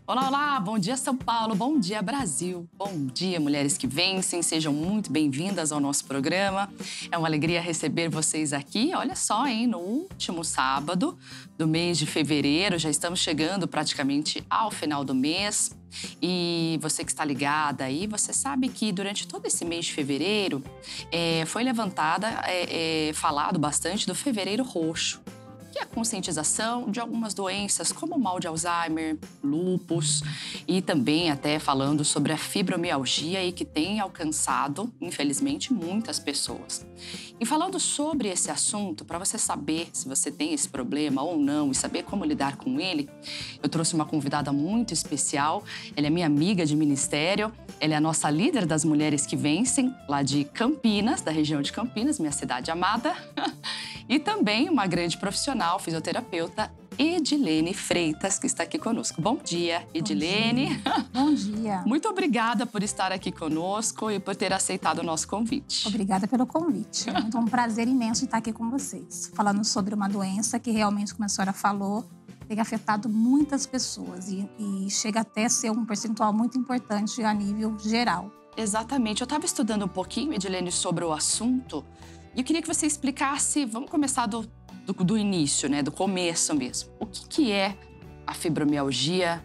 Olá, olá! Bom dia, São Paulo! Bom dia, Brasil! Bom dia, mulheres que vencem! Sejam muito bem-vindas ao nosso programa. É uma alegria receber vocês aqui. Olha só, hein? No último sábado do mês de fevereiro, já estamos chegando praticamente ao final do mês. E você que está ligada aí, você sabe que durante todo esse mês de fevereiro foi falado bastante do Fevereiro Roxo, que é a conscientização de algumas doenças como o mal de Alzheimer, lúpus e também até falando sobre a fibromialgia e que tem alcançado, infelizmente, muitas pessoas. E falando sobre esse assunto, para você saber se você tem esse problema ou não e saber como lidar com ele, eu trouxe uma convidada muito especial. Ela é minha amiga de ministério, ela é a nossa líder das Mulheres que Vencem, lá de Campinas, da região de Campinas, minha cidade amada. E também uma grande profissional, fisioterapeuta, Edilene Freitas, que está aqui conosco. Bom dia, Edilene. Bom dia. Muito obrigada por estar aqui conosco e por ter aceitado o nosso convite. Obrigada pelo convite. É um prazer imenso estar aqui com vocês, falando sobre uma doença que realmente, como a senhora falou, tem afetado muitas pessoas e chega até a ser um percentual muito importante a nível geral. Exatamente. Eu estava estudando um pouquinho, Edilene, sobre o assunto. E eu queria que você explicasse, vamos começar do início, né? Do começo mesmo. O que é a fibromialgia?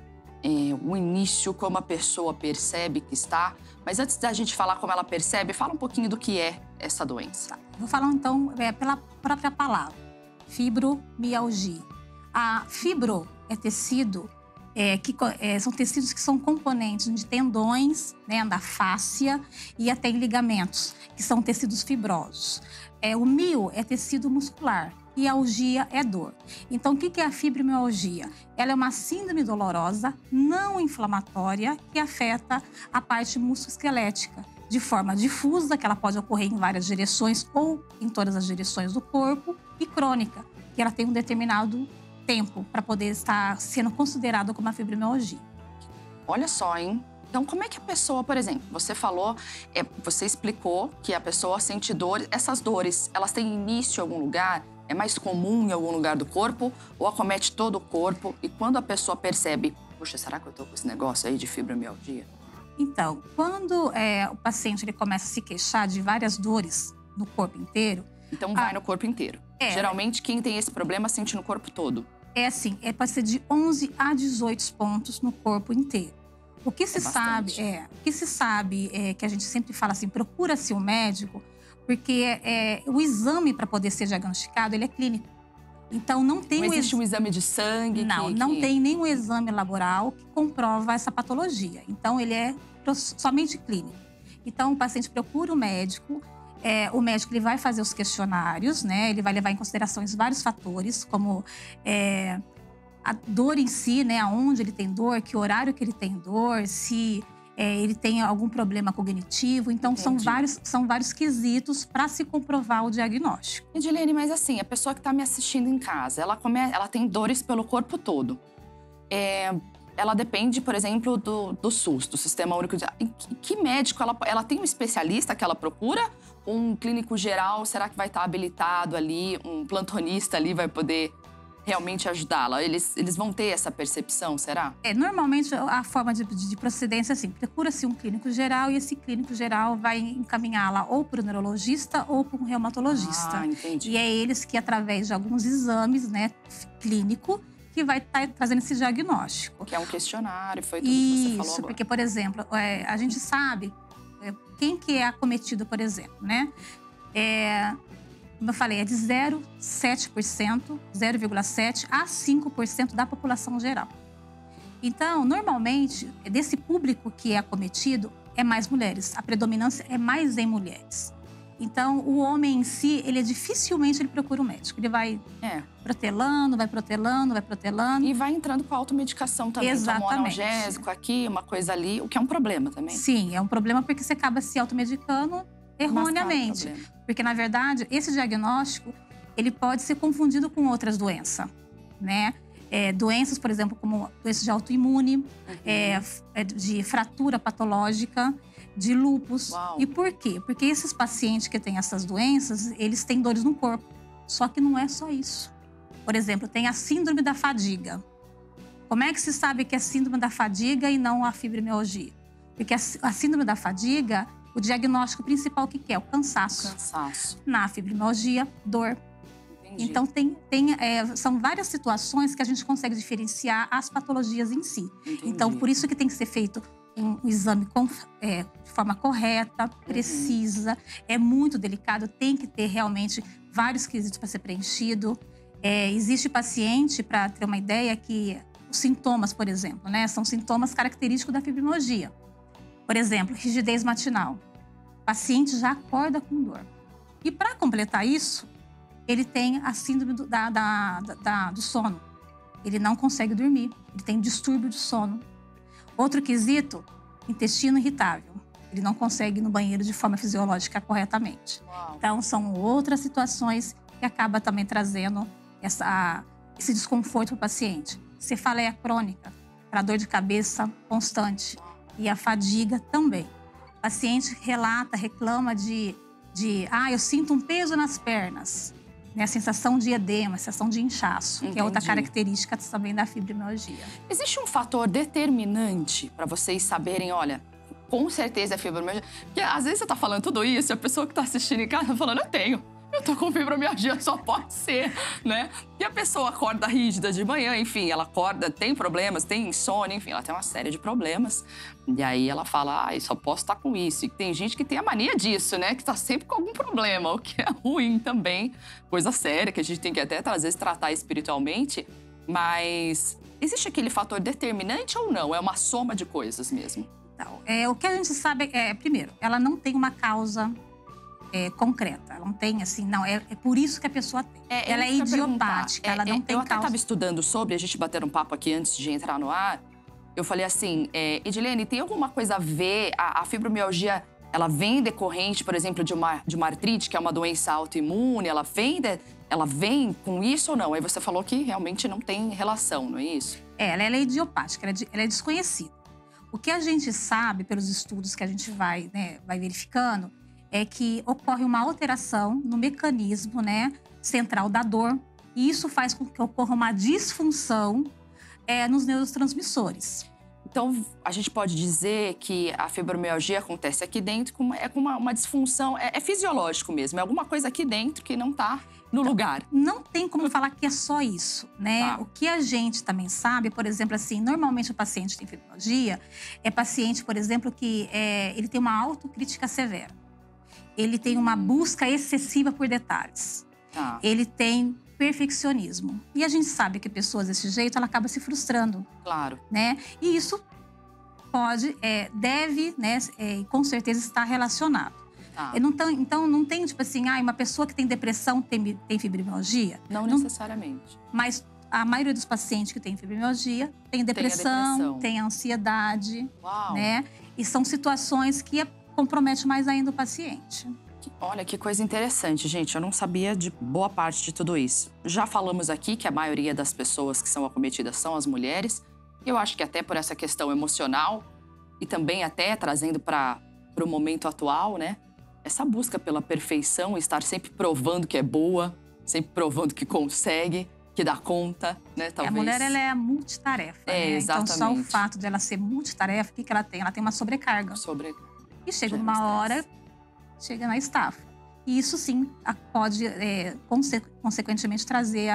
O início, como a pessoa percebe que está. Mas antes da gente falar como ela percebe, fala um pouquinho do que é essa doença. Vou falar então pela própria palavra, fibromialgia. A fibro é tecido, são tecidos que são componentes de tendões, né, da fáscia e até em ligamentos, que são tecidos fibrosos. O mio é tecido muscular e a algia é dor. Então, o que é a fibromialgia? Ela é uma síndrome dolorosa, não inflamatória, que afeta a parte musculoesquelética, de forma difusa, que ela pode ocorrer em várias direções ou em todas as direções do corpo, e crônica, que ela tem um determinado tempo para poder estar sendo considerada como uma fibromialgia. Olha só, hein? Então, como é que a pessoa, por exemplo, você falou, você explicou que a pessoa sente dor, essas dores, elas têm início em algum lugar? É mais comum em algum lugar do corpo ou acomete todo o corpo? E quando a pessoa percebe, puxa, será que eu tô com esse negócio aí de fibromialgia? Então, quando o paciente ele começa a se queixar de várias dores no corpo inteiro... Então, vai no corpo inteiro. Geralmente, quem tem esse problema sente no corpo todo. É assim, pode ser de 11 a 18 pontos no corpo inteiro. O que se sabe que a gente sempre fala assim, procura-se um médico, porque o exame para poder ser diagnosticado, ele é clínico. Então não existe um exame de sangue? Não tem nenhum exame laboral que comprova essa patologia. Então ele é somente clínico. Então o paciente procura o médico. O médico ele vai fazer os questionários, né? Ele vai levar em consideração vários fatores, como a dor em si, né? Aonde ele tem dor, que horário que ele tem dor, se ele tem algum problema cognitivo. Então, são vários quesitos para se comprovar o diagnóstico. Edilene, mas assim, a pessoa que está me assistindo em casa, ela tem dores pelo corpo todo. Ela depende, por exemplo, do SUS, do Sistema Único de... Que médico? Ela tem um especialista que ela procura? Um clínico geral, será que vai estar habilitado ali? Um plantonista ali vai poder realmente ajudá-la? Eles vão ter essa percepção, será? Normalmente, a forma de procedência é assim, procura-se um clínico geral e esse clínico geral vai encaminhá-la ou para o neurologista ou para um reumatologista. Ah, entendi. E é eles que, através de alguns exames, né, clínico, que vai estar trazendo esse diagnóstico. Que é um questionário, foi tudo que você falou agora. Isso, porque, por exemplo, a gente sabe quem que é acometido, por exemplo, né? Como eu falei, é de 0,7% a 5% da população geral. Então, normalmente, desse público que é acometido, é mais mulheres. A predominância é mais em mulheres. Então, o homem em si, dificilmente procura um médico. Ele vai protelando. E vai entrando com a automedicação também. Exatamente. Toma um analgésico aqui, uma coisa ali, o que é um problema também. Sim, é um problema porque você acaba se automedicando erroneamente. Porque, na verdade, esse diagnóstico, ele pode ser confundido com outras doenças, né? Doenças, por exemplo, como doenças de autoimune, de fratura patológica, de lúpus. Uau. E por quê? Porque esses pacientes que têm essas doenças, eles têm dores no corpo. Só que não é só isso. Por exemplo, tem a síndrome da fadiga. Como é que se sabe que é síndrome da fadiga e não a fibromialgia? Porque a síndrome da fadiga, o diagnóstico principal que é? O cansaço. Cansaço. Na fibromialgia, dor. Entendi. Então, são várias situações que a gente consegue diferenciar as patologias em si. Entendi. Então, por isso que tem que ser feito um exame de forma correta, precisa. É muito delicado, tem que ter realmente vários quesitos para ser preenchido. Existe paciente, para ter uma ideia, que os sintomas, por exemplo, né, são sintomas característicos da fibromialgia. Por exemplo, rigidez matinal. O paciente já acorda com dor. E para completar isso, ele tem a síndrome do sono. Ele não consegue dormir, ele tem distúrbio de sono. Outro quesito, intestino irritável. Ele não consegue ir no banheiro de forma fisiológica corretamente. Uau. Então, são outras situações que acabam também trazendo esse desconforto para o paciente. Cefaleia crônica, para dor de cabeça constante. E a fadiga também. O paciente reclama eu sinto um peso nas pernas. Né? A sensação de edema, a sensação de inchaço, que é outra característica também da fibromialgia. Existe um fator determinante para vocês saberem, olha, com certeza é fibromialgia? Porque às vezes você tá falando tudo isso e a pessoa que tá assistindo em casa tá falando, eu tô com fibromialgia, só pode ser, né? E a pessoa acorda rígida de manhã, enfim, ela acorda, tem problemas, tem insônia, enfim, ela tem uma série de problemas. E aí ela fala, só posso estar com isso. E tem gente que tem a mania disso, né? Que tá sempre com algum problema, o que é ruim também. Coisa séria, que a gente tem que até, às vezes, tratar espiritualmente. Mas existe aquele fator determinante ou não? É uma soma de coisas mesmo? Então, o que a gente sabe primeiro, ela não tem uma causa concreta. Ela não tem assim, não. É por isso que a pessoa tem. Ela é idiopática, ela não tem eu causa. até estava estudando sobre, a gente bater um papo aqui antes de entrar no ar. Eu falei assim, Edilene, tem alguma coisa a ver? A fibromialgia, ela vem decorrente, por exemplo, de uma artrite, que é uma doença autoimune? Ela vem com isso ou não? Aí você falou que realmente não tem relação, não é isso? Ela é idiopática, ela é desconhecida. O que a gente sabe, pelos estudos que a gente vai verificando, é que ocorre uma alteração no mecanismo, né, central da dor. E isso faz com que ocorra uma disfunção nos neurotransmissores. Então, a gente pode dizer que a fibromialgia acontece aqui dentro com uma disfunção, é fisiológico mesmo, é alguma coisa aqui dentro que não está no lugar. Não tem como falar que é só isso, né? Tá. O que a gente também sabe, por exemplo, assim, normalmente o paciente que tem fibromialgia é paciente, por exemplo, que ele tem uma autocrítica severa. Ele tem uma busca excessiva por detalhes. Tá. Ele tem perfeccionismo. E a gente sabe que pessoas desse jeito, ela acaba se frustrando. Claro. Né? E isso deve, né, com certeza estar relacionado. Tá. Então, não tem, tipo assim, uma pessoa que tem depressão tem fibromialgia? Não necessariamente. Mas a maioria dos pacientes que tem fibromialgia tem depressão, tem ansiedade. Uau. Né? E são situações que comprometem mais ainda o paciente. Olha, que coisa interessante, gente. Eu não sabia de boa parte de tudo isso. Já falamos aqui que a maioria das pessoas que são acometidas são as mulheres. Eu acho que até por essa questão emocional e também até trazendo para o momento atual, né? Essa busca pela perfeição, estar sempre provando que é boa, sempre provando que consegue, que dá conta, né? Talvez. A mulher, ela é multitarefa, né? Exatamente. Então, só o fato dela ser multitarefa, o que ela tem? Ela tem uma sobrecarga. E chega numa hora, chega na estafa. E isso, sim, pode, consequentemente, trazer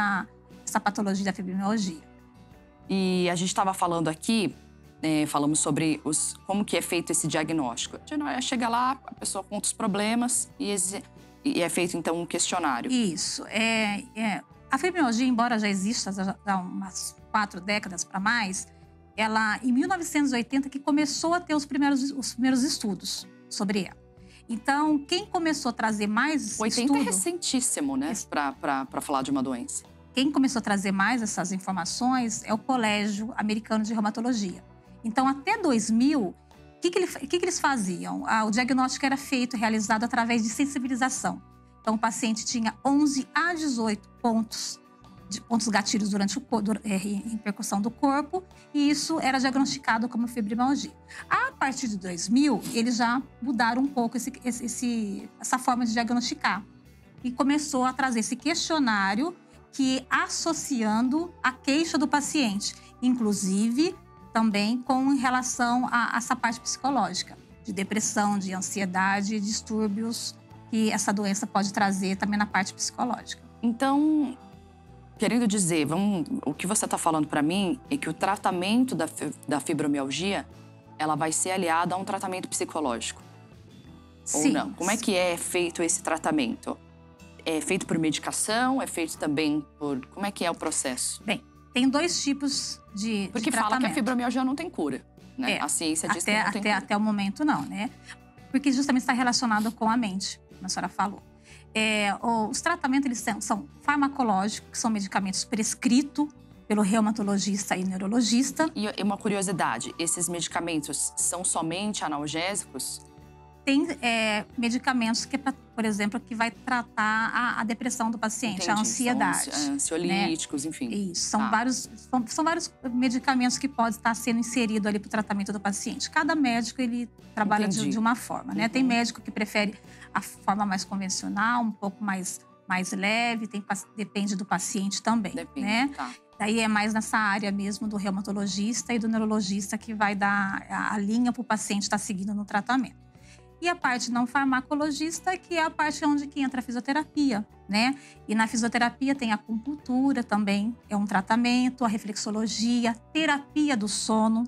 essa patologia da fibromialgia. E a gente estava falando aqui, falamos sobre como que é feito esse diagnóstico. Chega lá, a pessoa conta os problemas e é feito, então, um questionário. Isso. A fibromialgia, embora já exista há umas 4 décadas para mais, ela, em 1980, que começou a ter os primeiros estudos sobre ela. Então, quem começou a trazer mais 80 é recentíssimo, né? Para falar de uma doença. Quem começou a trazer mais essas informações é o Colégio Americano de Reumatologia. Então, até 2000, o que eles faziam? O diagnóstico era realizado através de sensibilização. Então, o paciente tinha 11 a 18 pontos gatilhos em percussão do corpo, e isso era diagnosticado como fibromialgia. A partir de 2000, eles já mudaram um pouco essa forma de diagnosticar. E começou a trazer esse questionário que associando a queixa do paciente, inclusive também com relação a essa parte psicológica, de depressão, de ansiedade, distúrbios que essa doença pode trazer também na parte psicológica. Então, querendo dizer, o que você está falando para mim é que o tratamento da fibromialgia, ela vai ser aliada a um tratamento psicológico. Sim. Ou não? Como é que é feito esse tratamento? É feito por medicação? É feito também por... Como é que é o processo? Bem, tem 2 tipos de Porque fala que a fibromialgia não tem cura, né? A ciência diz que não tem cura. Até o momento não, né? Porque justamente está relacionado com a mente, como a senhora falou. Os tratamentos eles são farmacológicos, que são medicamentos prescritos pelo reumatologista e neurologista. E uma curiosidade, esses medicamentos são somente analgésicos? Tem medicamentos que, por exemplo, que vai tratar a depressão do paciente, Entendi. a ansiedade. São ansiolíticos, né? enfim. Isso, são vários medicamentos que podem estar sendo inseridos ali para o tratamento do paciente. Cada médico, ele trabalha de uma forma, né? Tem médico que prefere a forma mais convencional, um pouco mais leve, depende do paciente também, Depende, né? tá. Daí é mais nessa área mesmo do reumatologista e do neurologista que vai dar a linha para o paciente estar seguindo no tratamento. E a parte não farmacologista, que é a parte onde que entra a fisioterapia, né? E na fisioterapia tem a acupuntura também, é um tratamento, a reflexologia, terapia do sono.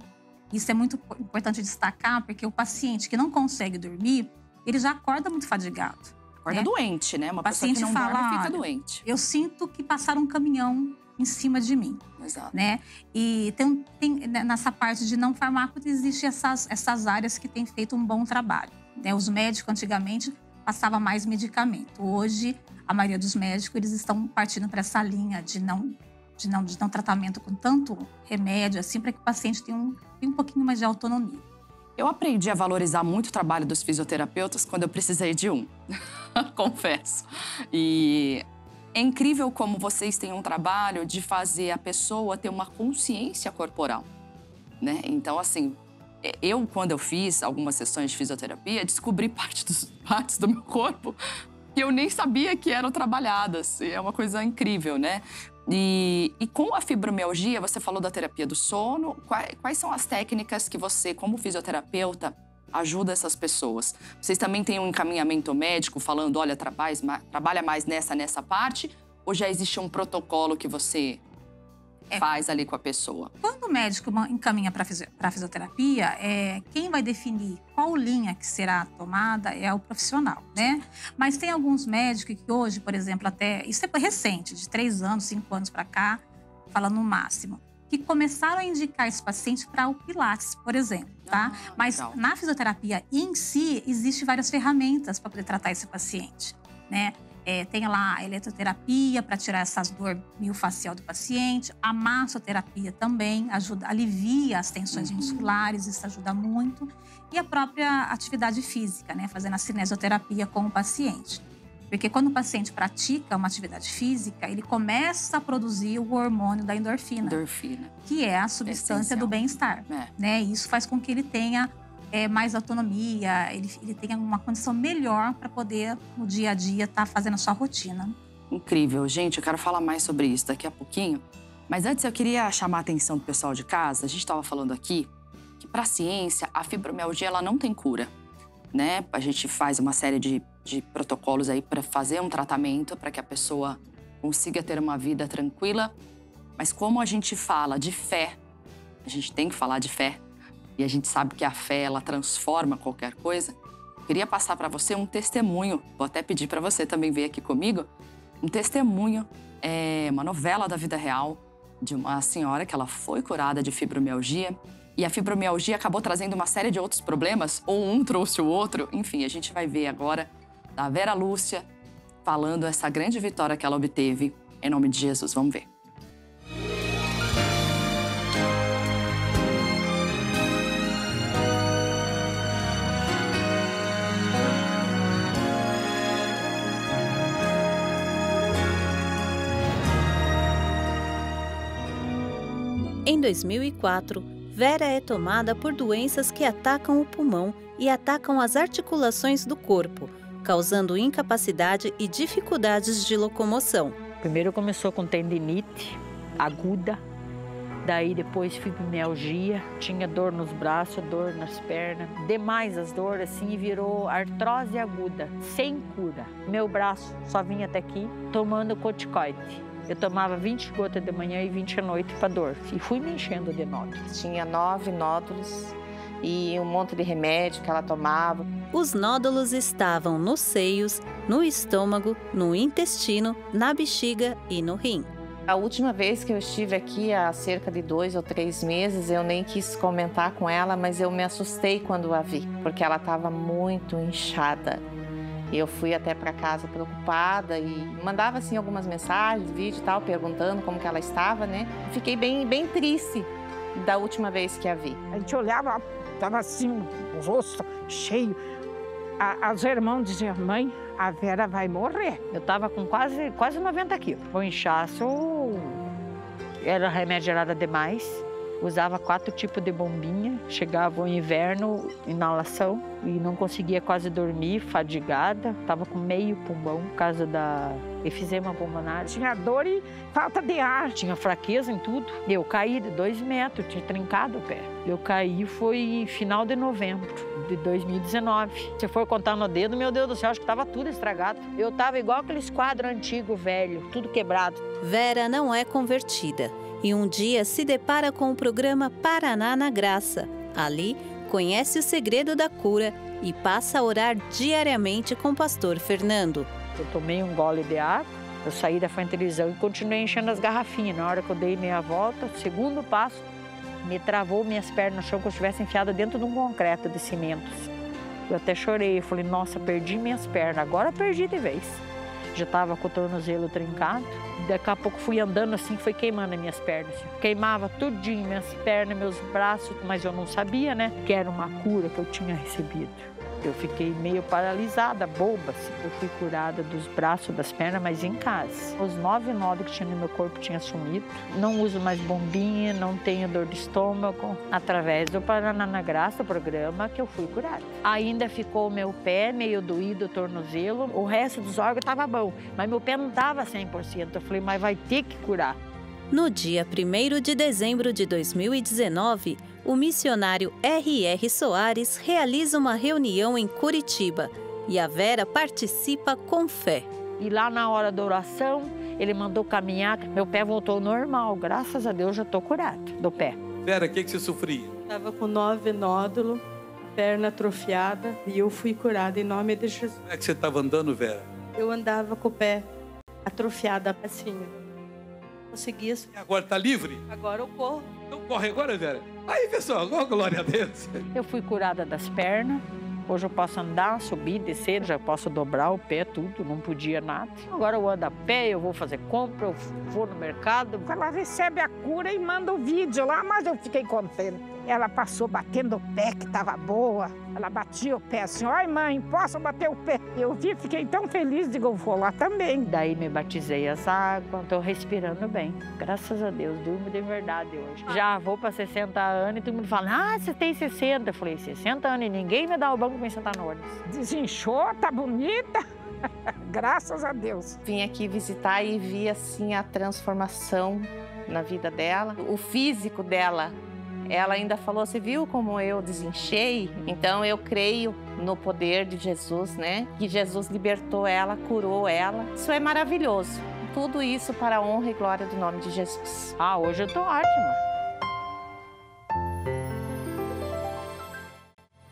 Isso é muito importante destacar, porque o paciente que não consegue dormir, ele já acorda muito fadigado. Acorda doente, né? Uma pessoa que não dorme fica olha, doente. Eu sinto que passaram um caminhão em cima de mim. Exato. Né? E tem nessa parte de não fármaco, existem essas áreas que têm feito um bom trabalho. Né? Os médicos, antigamente, passavam mais medicamento. Hoje, a maioria dos médicos eles estão partindo para essa linha de não tratamento com tanto remédio, assim, para que o paciente tenha um pouquinho mais de autonomia. Eu aprendi a valorizar muito o trabalho dos fisioterapeutas quando eu precisei de um, confesso. E é incrível como vocês têm um trabalho de fazer a pessoa ter uma consciência corporal, né? Então, assim, quando eu fiz algumas sessões de fisioterapia, descobri partes do meu corpo que eu nem sabia que eram trabalhadas. E é uma coisa incrível, né? E com a fibromialgia, você falou da terapia do sono. Quais são as técnicas que você, como fisioterapeuta, ajuda essas pessoas? Vocês também têm um encaminhamento médico falando, olha, trabalha mais nessa parte? Ou já existe um protocolo que você faz ali com a pessoa? Quando o médico encaminha para a fisioterapia, quem vai definir qual linha que será tomada é o profissional, né? Mas tem alguns médicos que hoje, por exemplo, isso é recente, de 3 anos, 5 anos para cá, falando no máximo, que começaram a indicar esse paciente para o Pilates, por exemplo, tá? Mas legal. Na fisioterapia em si, existem várias ferramentas para poder tratar esse paciente, né? Tem lá a eletroterapia para tirar essas dor miofascial do paciente, a massoterapia também alivia as tensões musculares, isso ajuda muito. E a própria atividade física, né? Fazendo a cinesioterapia com o paciente. Porque quando o paciente pratica uma atividade física, ele começa a produzir o hormônio da endorfina. Que é a substância do bem-estar. Né? E isso faz com que ele tenha mais autonomia, ele tenha uma condição melhor para poder, no dia a dia, estar fazendo a sua rotina. Incrível. Gente, eu quero falar mais sobre isso daqui a pouquinho. Mas antes eu queria chamar a atenção do pessoal de casa. A gente estava falando aqui que, para a ciência, a fibromialgia ela não tem cura, né? A gente faz uma série de protocolos aí para fazer um tratamento para que a pessoa consiga ter uma vida tranquila. Mas como a gente fala de fé, a gente tem que falar de fé, e a gente sabe que a fé, ela transforma qualquer coisa. Queria passar para você um testemunho, vou até pedir para você também vir aqui comigo, um testemunho, uma novela da vida real de uma senhora que ela foi curada de fibromialgia, e a fibromialgia acabou trazendo uma série de outros problemas, ou um trouxe o outro, enfim, a gente vai ver agora da Vera Lúcia falando essa grande vitória que ela obteve, em nome de Jesus, vamos ver. Em 2004, Vera é tomada por doenças que atacam o pulmão e atacam as articulações do corpo, causando incapacidade e dificuldades de locomoção. Primeiro começou com tendinite aguda, daí depois fibromialgia, tinha dor nos braços, dor nas pernas, demais as dores assim, e virou artrose aguda, sem cura. Meu braço só vinha até aqui, tomando corticoide. Eu tomava 20 gotas de manhã e 20 à noite para dor, e fui me enchendo de nódulos. Tinha 9 nódulos e um monte de remédio que ela tomava. Os nódulos estavam nos seios, no estômago, no intestino, na bexiga e no rim. A última vez que eu estive aqui, há cerca de 2 ou 3 meses, eu nem quis comentar com ela, mas eu me assustei quando a vi, porque ela estava muito inchada. E eu fui até para casa preocupada e mandava assim algumas mensagens, vídeo e tal, perguntando como que ela estava, né? Fiquei bem triste da última vez que a vi. A gente olhava, estava assim, o rosto cheio. As irmãs diziam, mãe, a Vera vai morrer. Eu estava com quase 90 quilos. O inchaço era remédio gelado demais. Usava 4 tipos de bombinha. Chegava o inverno, inalação. E não conseguia quase dormir, fadigada. Estava com meio pulmão por causa da efizema pulmonar. Tinha dor e falta de ar. Tinha fraqueza em tudo. Eu caí de 2 metros, tinha trincado o pé. Eu caí foi em final de novembro de 2019. Se for contar no dedo, meu Deus do céu, acho que estava tudo estragado. Eu estava igual aqueles quadros antigos, velho, tudo quebrado. Vera não é convertida e um dia se depara com o programa Paraná na Graça. Ali, conhece o segredo da cura e passa a orar diariamente com o pastor Fernando. Eu tomei um gole de água, eu saí da frente da televisão e continuei enchendo as garrafinhas. Na hora que eu dei meia volta, o segundo passo, me travou minhas pernas no chão, que eu estivesse enfiada dentro de um concreto de cimentos. Eu até chorei, eu falei, nossa, perdi minhas pernas, agora perdi de vez. Já estava com o tornozelo trincado, daqui a pouco fui andando assim, foi queimando as minhas pernas. Queimava tudinho, minhas pernas, meus braços, mas eu não sabia, né, que era uma cura que eu tinha recebido. Eu fiquei meio paralisada, boba, assim. Eu fui curada dos braços, das pernas, mas em casa. Os 9 nódulos que tinha no meu corpo tinham sumido. Não uso mais bombinha, não tenho dor de estômago. Através do Paraná na Graça, o programa, que eu fui curada. Ainda ficou o meu pé meio doído, o tornozelo. O resto dos órgãos estava bom, mas meu pé não estava 100%. Eu falei, mas vai ter que curar. No dia 1º de dezembro de 2019, o missionário R.R. Soares realiza uma reunião em Curitiba e a Vera participa com fé. E lá na hora da oração, ele mandou caminhar, meu pé voltou ao normal. Graças a Deus, já estou curada do pé. Vera, o que você sofria? Estava com 9 nódulos, perna atrofiada e eu fui curada em nome de Jesus. Como é que você estava andando, Vera? Eu andava com o pé atrofiado assim. Conseguia. E agora está livre? Agora eu corro. Então corre agora, Vera. Aí, pessoal, glória a Deus. Eu fui curada das pernas. Hoje eu posso andar, subir, descer, já posso dobrar o pé, tudo, não podia nada. Agora eu ando a pé, eu vou fazer compra, eu vou no mercado. Ela recebe a cura e manda o vídeo lá, mas eu fiquei contente. Ela passou batendo o pé, que estava boa. Ela batia o pé assim, ai mãe, posso bater o pé? Eu vi, fiquei tão feliz, digo, eu vou lá também. Daí me batizei as águas, estou respirando bem. Graças a Deus, durmo de verdade hoje. Já vou para 60 anos e todo mundo fala, ah, você tem 60. Eu falei, 60 anos e ninguém me dá o banco para me sentar no ônibus. Desinchou, tá bonita. Graças a Deus. Vim aqui visitar e vi assim a transformação na vida dela, o físico dela. Ela ainda falou, você viu como eu desinchei? Então eu creio no poder de Jesus, né? Que Jesus libertou ela, curou ela. Isso é maravilhoso. Tudo isso para a honra e glória do nome de Jesus. Ah, hoje eu tô ótima.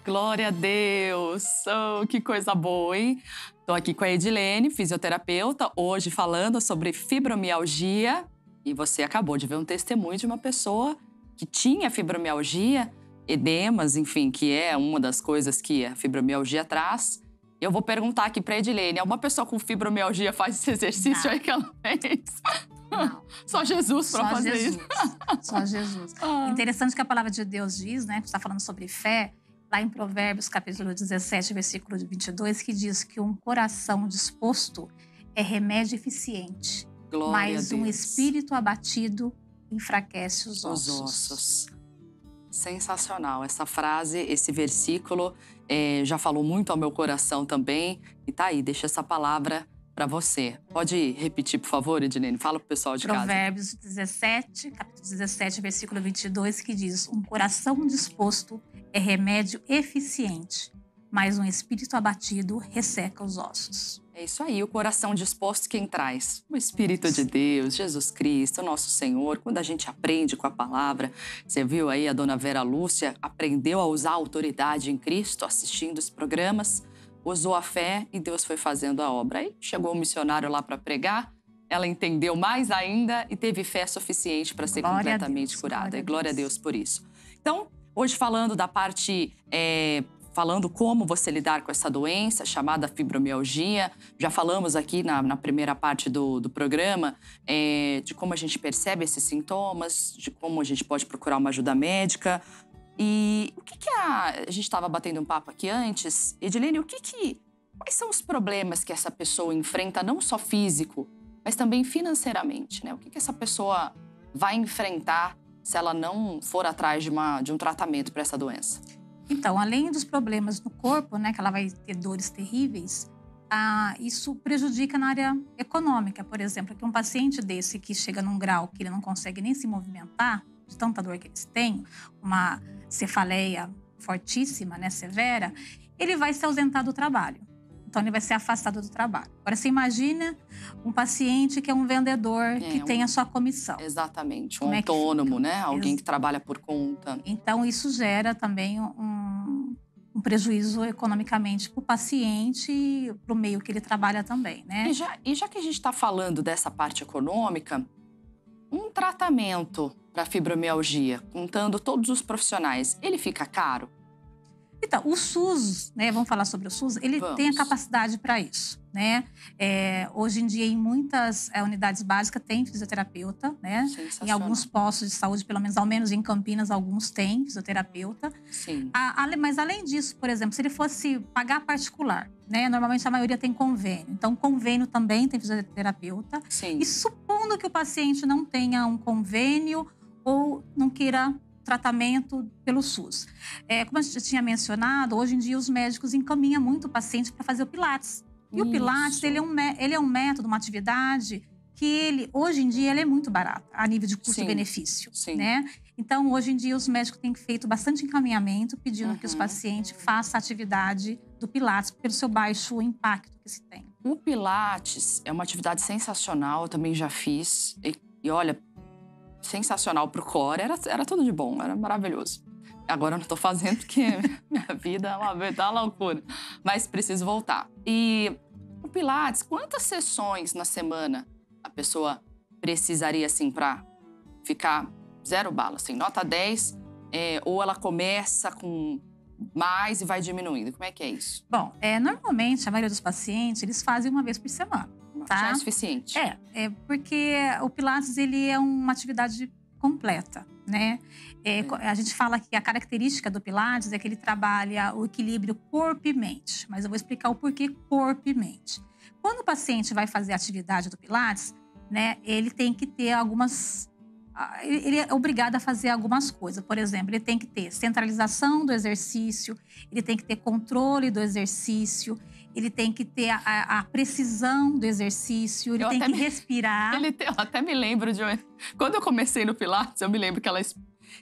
Glória a Deus! Oh, que coisa boa, hein? Estou aqui com a Edilene, fisioterapeuta, hoje falando sobre fibromialgia. E você acabou de ver um testemunho de uma pessoa que tinha fibromialgia, edemas, enfim, que é uma das coisas que a fibromialgia traz. Eu vou perguntar aqui para a Edilene, uma pessoa com fibromialgia faz esse exercício aí que ela fez? Não. Só Jesus para fazer Jesus. isso? Só Jesus. Interessante que a palavra de Deus diz, né, que está falando sobre fé, lá em Provérbios, capítulo 17, versículo 22, que diz que um coração disposto é remédio eficiente, Glória mas a um Deus. espírito abatido enfraquece os ossos. Os ossos. Sensacional. Essa frase, esse versículo já falou muito ao meu coração também. E tá aí, deixa essa palavra para você. Pode repetir, por favor, Edilene? Fala pro pessoal de casa. Provérbios 17, capítulo 17, versículo 22, que diz: um coração disposto é remédio eficiente, mas um espírito abatido resseca os ossos. É isso aí, o coração disposto quem traz? O Espírito de Deus, Jesus Cristo, nosso Senhor. Quando a gente aprende com a palavra, você viu aí a dona Vera Lúcia aprendeu a usar a autoridade em Cristo assistindo os programas, usou a fé e Deus foi fazendo a obra. Aí chegou o missionário lá para pregar, ela entendeu mais ainda e teve fé suficiente para ser completamente curada. E glória a Deus por isso. Então, hoje falando da parte... falando como você lidar com essa doença chamada fibromialgia. Já falamos aqui na primeira parte do programa de como a gente percebe esses sintomas, de como a gente pode procurar uma ajuda médica. E o que a gente estava batendo um papo aqui antes, Edilene, quais são os problemas que essa pessoa enfrenta, não só físico, mas também financeiramente, né? O que essa pessoa vai enfrentar se ela não for atrás de um tratamento para essa doença? Então, além dos problemas no corpo, né, que ela vai ter dores terríveis, isso prejudica na área econômica. Por exemplo, que um paciente desse que chega num grau que ele não consegue nem se movimentar, de tanta dor que eles têm, uma cefaleia fortíssima, né, severa, ele vai se ausentar do trabalho. Então, ele vai ser afastado do trabalho. Agora, você imagina um paciente que é um vendedor, que tem a sua comissão. Exatamente, um autônomo, né? Alguém que trabalha por conta. Então, isso gera também um prejuízo economicamente para o paciente e para o meio que ele trabalha também, né? E já que a gente está falando dessa parte econômica, um tratamento para fibromialgia, contando todos os profissionais, ele fica caro? Então, o SUS, né, vamos falar sobre o SUS, ele tem a capacidade para isso, né? Hoje em dia, em muitas unidades básicas, tem fisioterapeuta, né? Em alguns postos de saúde, pelo menos, ao menos em Campinas, alguns têm fisioterapeuta. Sim. Mas, além disso, por exemplo, se ele fosse pagar particular, né? Normalmente, a maioria tem convênio. Então, convênio também tem fisioterapeuta. Sim. E supondo que o paciente não tenha um convênio ou não queira tratamento pelo SUS. Como a gente tinha mencionado, hoje em dia os médicos encaminham muito o paciente para fazer o Pilates. E o Pilates, ele é um método, uma atividade que hoje em dia, ele é muito barato, a nível de custo-benefício, né? Então, hoje em dia, os médicos têm feito bastante encaminhamento, pedindo que os pacientes façam a atividade do Pilates, pelo seu baixo impacto que se tem. O Pilates é uma atividade sensacional, eu também já fiz. E olha, sensacional pro core, era tudo de bom, era maravilhoso. Agora eu não tô fazendo porque minha vida é uma loucura, mas preciso voltar. E o Pilates, quantas sessões na semana a pessoa precisaria, assim, pra ficar 0 bala, assim, nota 10, ou ela começa com mais e vai diminuindo? Como é que é isso? Bom, normalmente a maioria dos pacientes, eles fazem uma vez por semana. Tá? Já é suficiente. Porque o Pilates, ele é uma atividade completa, né? A gente fala que a característica do Pilates é que ele trabalha o equilíbrio corpo e mente. Mas eu vou explicar o porquê corpo e mente. Quando o paciente vai fazer a atividade do Pilates, né, ele tem que ter algumas... Ele é obrigado a fazer algumas coisas. Por exemplo, ele tem que ter centralização do exercício, ele tem que ter controle do exercício, ele tem que ter a precisão do exercício, ele tem que respirar. Eu até me lembro de... Quando eu comecei no Pilates, eu me lembro que ela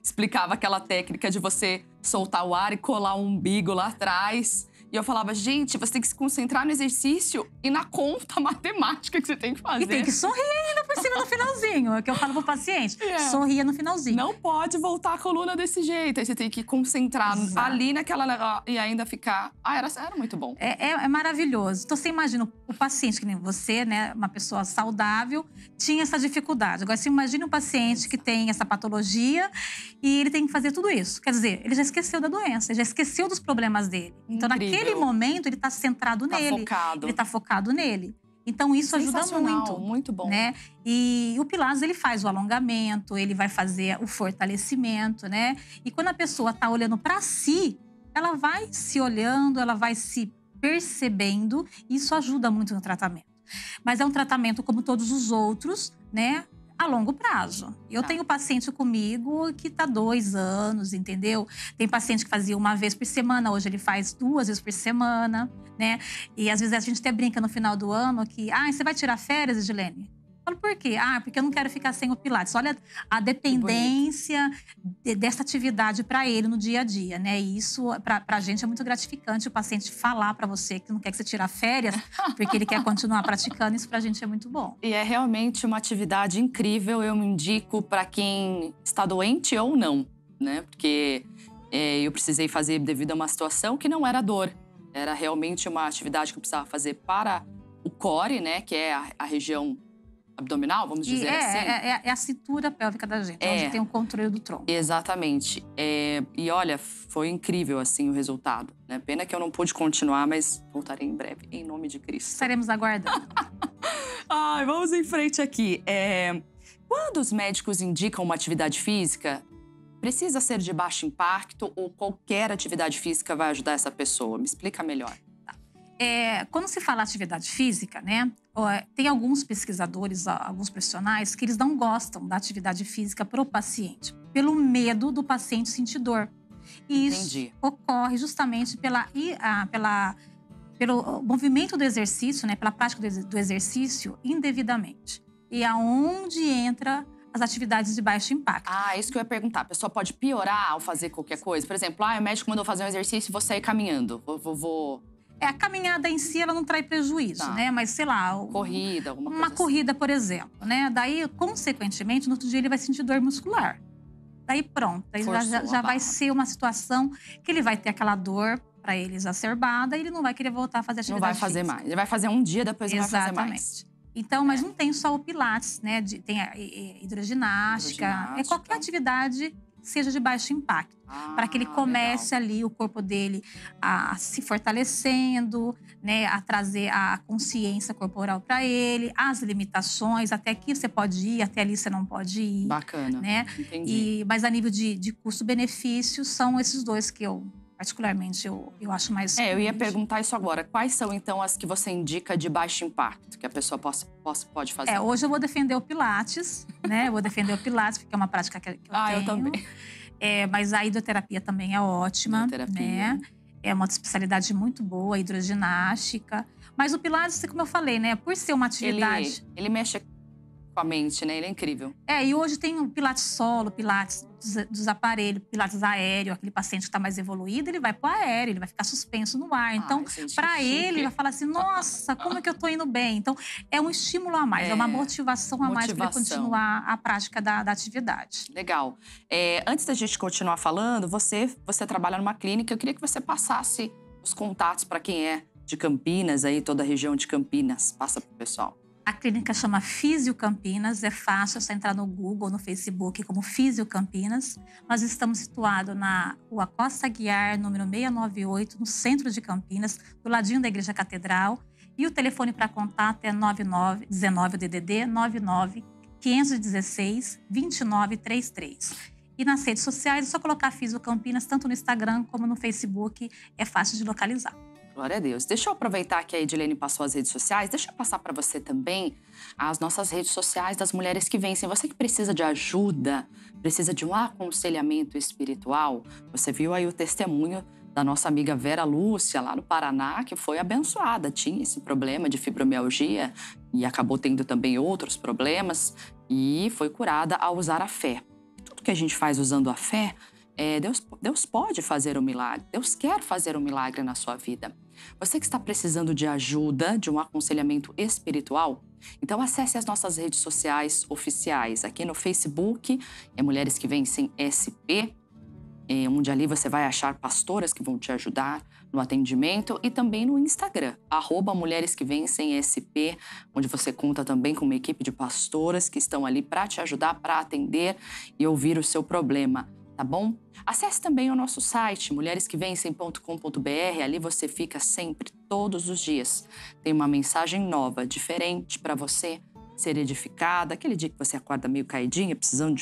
explicava aquela técnica de você soltar o ar e colar o umbigo lá atrás. E eu falava, gente, você tem que se concentrar no exercício e na conta matemática que você tem que fazer. E tem que sorrir ainda por cima no finalzinho. É o que eu falo pro paciente. Sorria no finalzinho. Não pode voltar a coluna desse jeito. Aí você tem que concentrar ali naquela... E ainda ficar... era muito bom. É maravilhoso. Então, você imagina o paciente, que nem você, né? Uma pessoa saudável, tinha essa dificuldade. Agora, você imagina um paciente que tem essa patologia e ele tem que fazer tudo isso. Quer dizer, ele já esqueceu da doença, ele já esqueceu dos problemas dele. Então, naquele momento, ele está centrado nele. Focado. Ele está focado nele. Então, isso ajuda muito. Muito bom. Né? E o Pilates, ele faz o alongamento, ele vai fazer o fortalecimento, né? E quando a pessoa está olhando para si, ela vai se olhando, ela vai se percebendo. E isso ajuda muito no tratamento. Mas é um tratamento como todos os outros, né? a longo prazo. Eu tenho paciente comigo que tá 2 anos, entendeu? Tem paciente que fazia 1 vez por semana, hoje ele faz 2 vezes por semana, né? E às vezes a gente até brinca no final do ano que, você vai tirar férias, Edilene? Eu falo, por quê? Porque eu não quero ficar sem o Pilates. Olha a dependência dessa atividade para ele no dia a dia, né? E isso, pra gente, é muito gratificante o paciente falar para você que não quer que você tire férias, porque ele quer continuar praticando. Isso pra gente é muito bom. E é realmente uma atividade incrível. Eu me indico para quem está doente ou não, né? Porque eu precisei fazer devido a uma situação que não era dor. Era realmente uma atividade que eu precisava fazer para o core, né? Que é a região abdominal, vamos dizer assim. É a cintura pélvica da gente, onde tem o controle do tronco. Exatamente. E olha, foi incrível, assim, o resultado, né? Pena que eu não pude continuar, mas voltarei em breve, em nome de Cristo. Estaremos aguardando. Vamos em frente aqui. Quando os médicos indicam uma atividade física, precisa ser de baixo impacto ou qualquer atividade física vai ajudar essa pessoa? Me explica melhor. Quando se fala atividade física, né, tem alguns pesquisadores, alguns profissionais que eles não gostam da atividade física para o paciente, pelo medo do paciente sentir dor. E isso ocorre justamente pelo movimento do exercício, né, pela prática do exercício indevidamente. E aonde entra as atividades de baixo impacto. Isso que eu ia perguntar. A pessoa pode piorar ao fazer qualquer coisa? Por exemplo, o médico mandou fazer um exercício e vou sair caminhando. A caminhada em si, ela não traz prejuízo, né? Mas, sei lá… Corrida, alguma coisa Uma corrida, por exemplo, né? Daí, consequentemente, no outro dia ele vai sentir dor muscular. Daí, pronto. Daí já vai ser uma situação que ele vai ter aquela dor para ele exacerbada e ele não vai querer voltar a fazer atividade Não vai fazer física. mais. Ele vai fazer um dia, depois não vai fazer mais. Então, mas não tem só o Pilates, né? Tem a hidroginástica. Qualquer atividade seja de baixo impacto. Para que ele comece ali, o corpo dele, a se fortalecendo, né? A trazer a consciência corporal para ele, as limitações, até aqui você pode ir, até ali você não pode ir. Bacana, né? Entendi. Mas a nível de custo-benefício, são esses dois que particularmente, eu acho mais… Eu ia perguntar isso agora. Quais são, então, as que você indica de baixo impacto, que a pessoa pode fazer? Hoje eu vou defender o Pilates, né? Eu vou defender o Pilates, porque é uma prática que eu tenho. Eu também. Mas a hidroterapia também é ótima, né? É uma especialidade muito boa, a hidroginástica. Mas o Pilates, como eu falei, né? Por ser uma atividade… Ele mexe com a mente, né? Ele é incrível. E hoje tem o Pilates solo, Pilates dos aparelhos, Pilates aéreo. Aquele paciente que está mais evoluído, ele vai pro aéreo, ele vai ficar suspenso no ar. Então, para ele, ele vai falar assim, nossa, como é que eu tô indo bem? Então, é um estímulo a mais, é uma motivação a mais para ele continuar a prática da atividade. Legal. Antes da gente continuar falando, você trabalha numa clínica, eu queria que você passasse os contatos para quem é de Campinas, aí toda a região de Campinas. Passa pro pessoal. A clínica chama Físio Campinas, é fácil, é só entrar no Google, no Facebook, como Físio Campinas. Nós estamos situados na Rua Costa Aguiar, número 698, no centro de Campinas, do ladinho da Igreja Catedral. E o telefone para contato é 19 DDD 99 516 2933. E nas redes sociais é só colocar Físio Campinas, tanto no Instagram como no Facebook, é fácil de localizar. Glória a Deus. Deixa eu aproveitar que a Edilene passou as redes sociais, deixa eu passar para você também as nossas redes sociais das Mulheres que Vencem. Você que precisa de ajuda, precisa de um aconselhamento espiritual, você viu aí o testemunho da nossa amiga Vera Lúcia, lá no Paraná, que foi abençoada, tinha esse problema de fibromialgia e acabou tendo também outros problemas e foi curada ao usar a fé. Tudo que a gente faz usando a fé, Deus pode fazer um milagre, Deus quer fazer um milagre na sua vida. Você que está precisando de ajuda, de um aconselhamento espiritual, então acesse as nossas redes sociais oficiais. Aqui no Facebook é Mulheres que Vencem SP, onde ali você vai achar pastoras que vão te ajudar no atendimento, e também no Instagram, @Mulheres que Vencem SP, onde você conta também com uma equipe de pastoras que estão ali para te ajudar, para atender e ouvir o seu problema. Tá bom? Acesse também o nosso site, mulheresquevencem.com.br. Ali você fica sempre, todos os dias. Tem uma mensagem nova, diferente para você ser edificada. Aquele dia que você acorda meio caidinha, precisando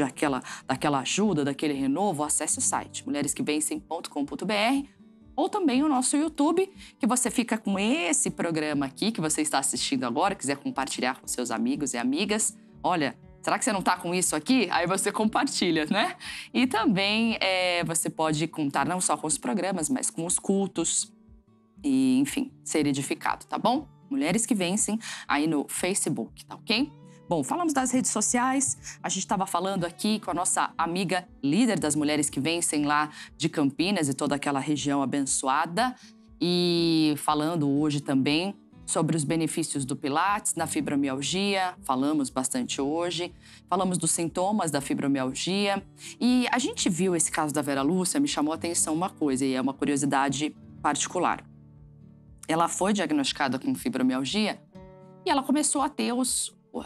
daquela ajuda, daquele renovo, acesse o site, mulheresquevencem.com.br. Ou também o nosso YouTube, que você fica com esse programa aqui, que você está assistindo agora, quiser compartilhar com seus amigos e amigas. Olha, Será que você não tá com isso aqui? Aí você compartilha, né? E também você pode contar não só com os programas, mas com os cultos. E, enfim, ser edificado, tá bom? Mulheres que Vencem aí no Facebook, tá ok? Bom, falamos das redes sociais. A gente estava falando aqui com a nossa amiga líder das Mulheres que Vencem lá de Campinas e toda aquela região abençoada. E falando hoje também sobre os benefícios do Pilates na fibromialgia. Falamos bastante hoje. Falamos dos sintomas da fibromialgia. E a gente viu esse caso da Vera Lúcia, me chamou a atenção uma coisa, e é uma curiosidade particular. Ela foi diagnosticada com fibromialgia e ela começou a ter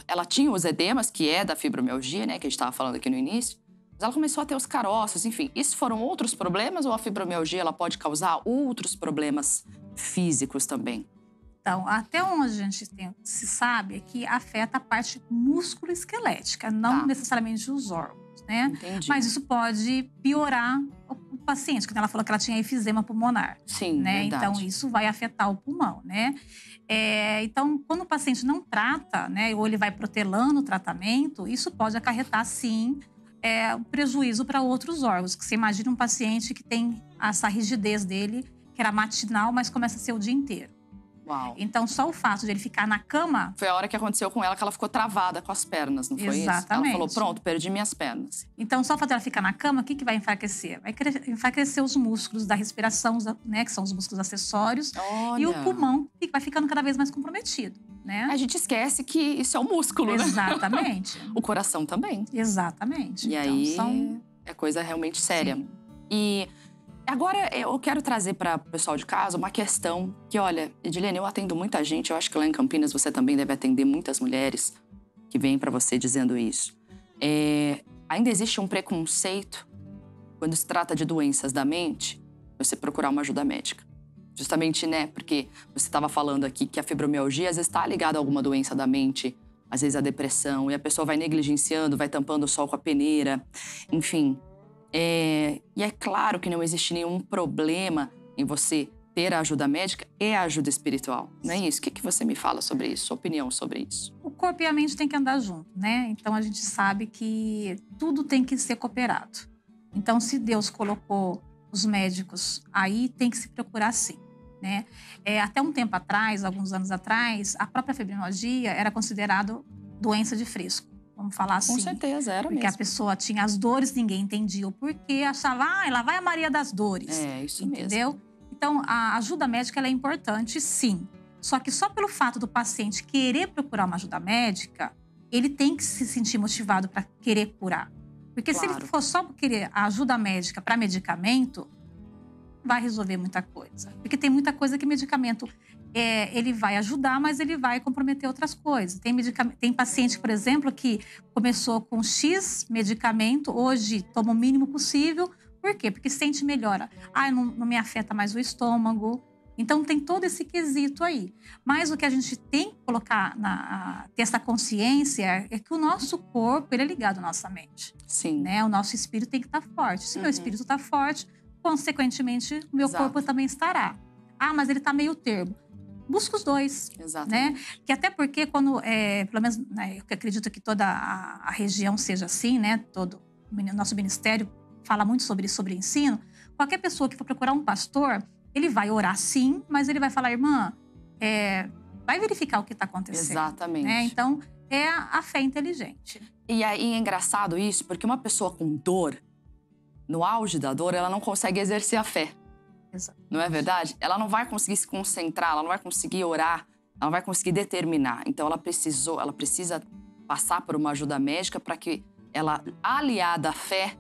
Ela tinha os edemas, que é da fibromialgia, né, que a gente estava falando aqui no início, mas ela começou a ter os caroços, enfim. Isso foram outros problemas ou a fibromialgia ela pode causar outros problemas físicos também? Então, até onde a gente se sabe é que afeta a parte músculo-esquelética, não necessariamente os órgãos, né? Entendi. Mas isso pode piorar o paciente, quando ela falou que ela tinha efizema pulmonar. Sim, né? verdade. Então, isso vai afetar o pulmão, né? Então, quando o paciente não trata, né, ou ele vai protelando o tratamento, isso pode acarretar, sim, um prejuízo para outros órgãos. Que você imagina um paciente que tem essa rigidez dele, que era matinal, mas começa a ser o dia inteiro. Uau. Então, só o fato de ele ficar na cama… Foi a hora que aconteceu com ela, que ela ficou travada com as pernas, não foi Exatamente. isso? Ela falou, pronto, perdi minhas pernas. Então, só o fato dela ficar na cama, o que vai enfraquecer? Vai enfraquecer os músculos da respiração, né, que são os músculos acessórios. Olha. E o pulmão vai ficando cada vez mais comprometido, né? A gente esquece que isso é o músculo, né? Exatamente. O coração também. Exatamente. E então, aí, é coisa realmente séria. Sim. E agora, eu quero trazer para o pessoal de casa uma questão que, olha, Edilene, eu atendo muita gente, eu acho que lá em Campinas você também deve atender muitas mulheres que vêm para você dizendo isso. Ainda existe um preconceito quando se trata de doenças da mente, você procurar uma ajuda médica. Justamente, né, porque você estava falando aqui que a fibromialgia às vezes está ligada a alguma doença da mente, às vezes a depressão, e a pessoa vai negligenciando, vai tampando o sol com a peneira, enfim… E é claro que não existe nenhum problema em você ter a ajuda médica e a ajuda espiritual, não é isso? O que você me fala sobre isso, sua opinião sobre isso? O corpo e a mente têm que andar junto, né? Então, a gente sabe que tudo tem que ser cooperado. Então, se Deus colocou os médicos aí, tem que se procurar sim, né? Até um tempo atrás, alguns anos atrás, a própria fibromialgia era considerada doença de fresco. Vamos falar assim. Com certeza, era porque mesmo. a pessoa tinha as dores, ninguém entendia o porquê, achava, lá vai a Maria das Dores. Isso entendeu? mesmo. Então, a ajuda médica ela é importante, sim. Só que só pelo fato do paciente querer procurar uma ajuda médica, ele tem que se sentir motivado para querer curar. Porque se ele for só querer a ajuda médica para medicamento, vai resolver muita coisa. Porque tem muita coisa que medicamento… ele vai ajudar, mas ele vai comprometer outras coisas. Tem paciente, por exemplo, que começou com X medicamento, hoje toma o mínimo possível. Por quê? Porque sente melhora. Não me afeta mais o estômago. Então, tem todo esse quesito aí. Mas o que a gente tem que colocar, ter essa consciência, é que o nosso corpo ele é ligado à nossa mente. Sim. Né? O nosso espírito tem que estar forte. Se meu espírito está forte, consequentemente, o meu corpo também estará. Mas ele está meio termo. Busca os dois, exatamente, né? Que até porque quando, pelo menos, né, eu acredito que toda a região seja assim, né? Todo o nosso ministério fala muito sobre ensino. Qualquer pessoa que for procurar um pastor, ele vai orar sim, mas ele vai falar, irmã, vai verificar o que está acontecendo. Exatamente. Né? Então, é a fé inteligente. E aí é engraçado isso, porque uma pessoa com dor, no auge da dor, ela não consegue exercer a fé. Exatamente. Não é verdade? Ela não vai conseguir se concentrar, ela não vai conseguir orar, ela não vai conseguir determinar. Então, ela precisa passar por uma ajuda médica para que ela, aliada à fé,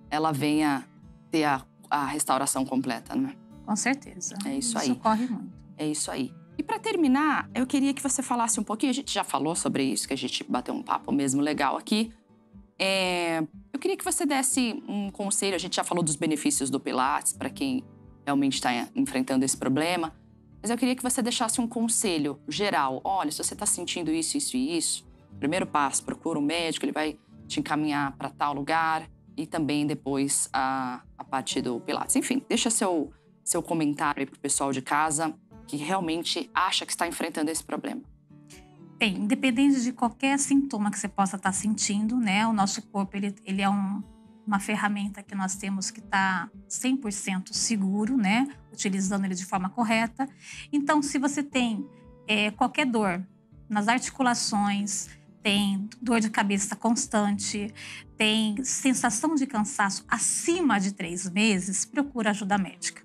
ela venha ter a restauração completa, né? Com certeza. É isso aí. Isso ocorre muito. É isso aí. E para terminar, eu queria que você falasse um pouquinho, a gente já falou sobre isso, que a gente bateu um papo mesmo legal aqui. Eu queria que você desse um conselho, a gente já falou dos benefícios do Pilates, para quem realmente está enfrentando esse problema. Mas eu queria que você deixasse um conselho geral. Olha, se você está sentindo isso, isso e isso, primeiro passo, procura um médico, ele vai te encaminhar para tal lugar. E também depois a parte do Pilates. Enfim, deixa seu comentário aí pro pessoal de casa que realmente acha que está enfrentando esse problema. Bem, independente de qualquer sintoma que você possa estar sentindo, né? O nosso corpo, ele é uma ferramenta que nós temos que estar 100% seguro, né? Utilizando ele de forma correta. Então, se você tem qualquer dor nas articulações, tem dor de cabeça constante, tem sensação de cansaço acima de 3 meses, procura ajuda médica.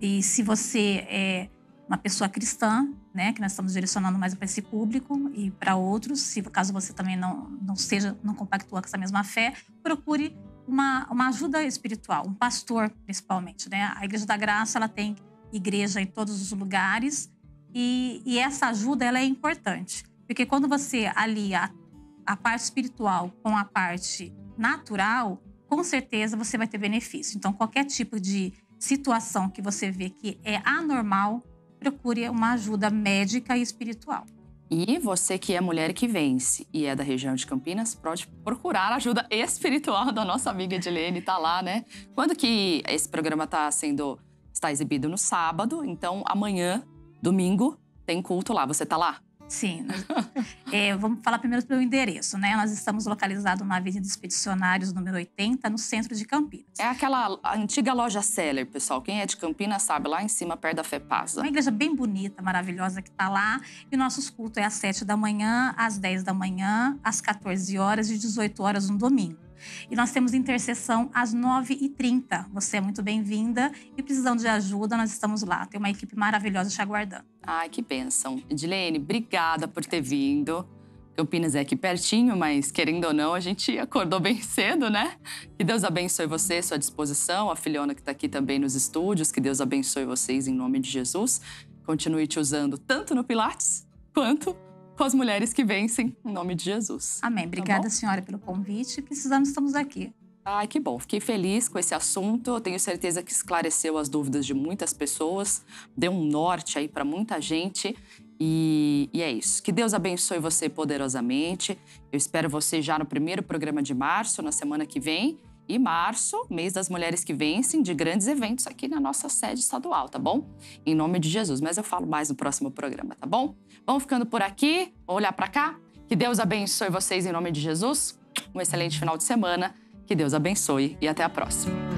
E se você é uma pessoa cristã, né, que nós estamos direcionando mais para esse público e para outros, se caso você também não compactua com essa mesma fé, procure uma ajuda espiritual, um pastor principalmente, né? A Igreja da Graça, ela tem igreja em todos os lugares e essa ajuda, ela é importante, porque quando você alia a parte espiritual com a parte natural, com certeza você vai ter benefício. Então, qualquer tipo de situação que você vê que é anormal, procure uma ajuda médica e espiritual. E você que é mulher que vence e é da região de Campinas, pode procurar ajuda espiritual da nossa amiga Edilene, tá lá, né? Quando que esse programa está exibido? No sábado, então amanhã, domingo, tem culto lá. Você tá lá? Sim. Vamos falar primeiro pelo endereço, né? Nós estamos localizados na Avenida Expedicionários, número 80, no centro de Campinas. É aquela antiga loja Seller, pessoal. Quem é de Campinas sabe, lá em cima, perto da FEPASA. Uma igreja bem bonita, maravilhosa que está lá. E nossos cultos é às 7 da manhã, às 10 da manhã, às 14 horas e 18 horas no domingo. E nós temos intercessão às 9h30. Você é muito bem-vinda e precisando de ajuda, nós estamos lá. Tem uma equipe maravilhosa te aguardando. Ai, que bênção. Edilene, obrigada por ter vindo. Campinas é aqui pertinho, mas querendo ou não, a gente acordou bem cedo, né? Que Deus abençoe você, sua disposição, a filhona que está aqui também nos estúdios. Que Deus abençoe vocês em nome de Jesus. Continue te usando tanto no Pilates quanto com as mulheres que vencem, em nome de Jesus. Amém. Obrigada, senhora, pelo convite. Precisamos, estamos aqui. Ai, que bom. Fiquei feliz com esse assunto. Eu tenho certeza que esclareceu as dúvidas de muitas pessoas. Deu um norte aí para muita gente. E é isso. Que Deus abençoe você poderosamente. Eu espero você já no primeiro programa de março, na semana que vem. E março, mês das mulheres que vencem, de grandes eventos aqui na nossa sede estadual, tá bom? Em nome de Jesus. Mas eu falo mais no próximo programa, tá bom? Vamos ficando por aqui. Vamos olhar para cá. Que Deus abençoe vocês em nome de Jesus. Um excelente final de semana. Que Deus abençoe e até a próxima.